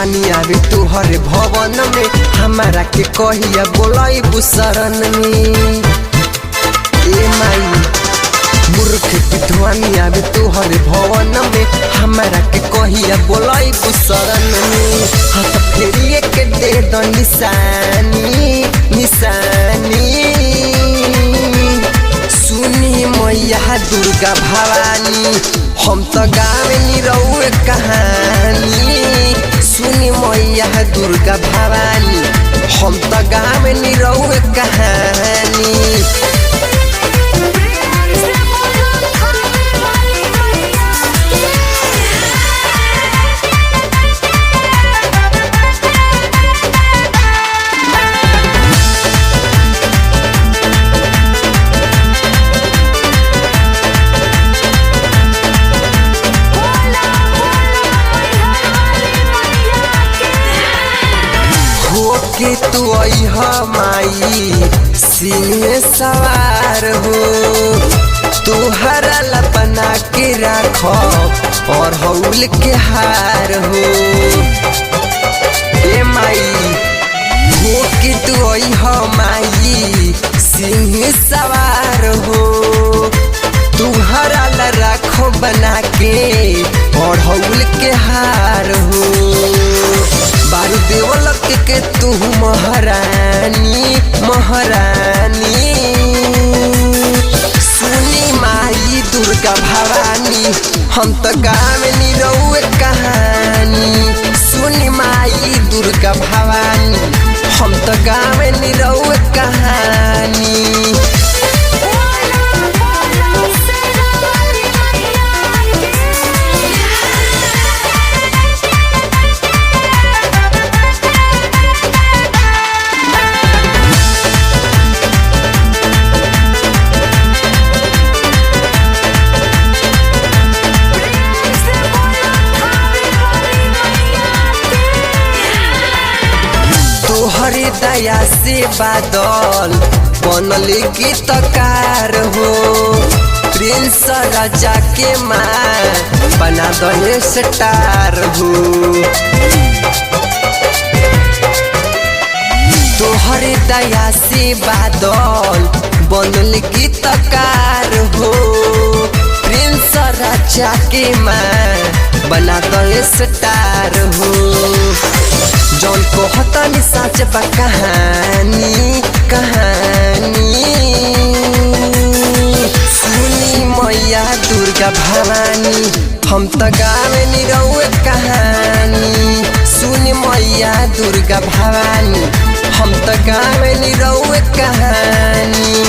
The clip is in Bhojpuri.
विद्वानी आवे तुहरे भवन में हमारा के कहिया बोलाई बुसरन में। ए माई मूर्ख विद्वानी आवे तुहरे भवन में हमारा के कहिया बोलाई बुसरन में। हाथ फेरिए के दे दो निशानी निशानी। सुनी मैया दुर्गा भवानी हम तो गावे नी रहुए कहानी। सुनी मैया दुर्गा भवानी हम तो गावे नी रहुए कहानी। के तू अइह माई सिंह सवार हो तुहरा लपना के राखो और हौल के हार हो। ए माई हो के तू अइह माई सिंह सवार हो तुहरा ला राखो बना के और हौल के हार हो। बारू देवलक के तू महारानी महारानी। सुनी माई दुर्गा भवानी हम तो गावे नी रहुए कहानी। सुनी माई दुर्गा भवानी हम तो गावे नी रहुए कहानी। तोहरे दया से बादल बनल गीतकार हो प्रिंस राजा के माँ बना दे स्टार हो। तोहरे दया से बादल बनल गीतकार हो प्रिंस राजा के माँ बना दे स्टार हो। जौन को हतनी साच बा कहानी कहानी। सुनी मैया दुर्गा भवानी हम तो गावे नी रहुए कहानी। सुनी मैया दुर्गा भवानी हम तो गावे नी रहुए कहानी।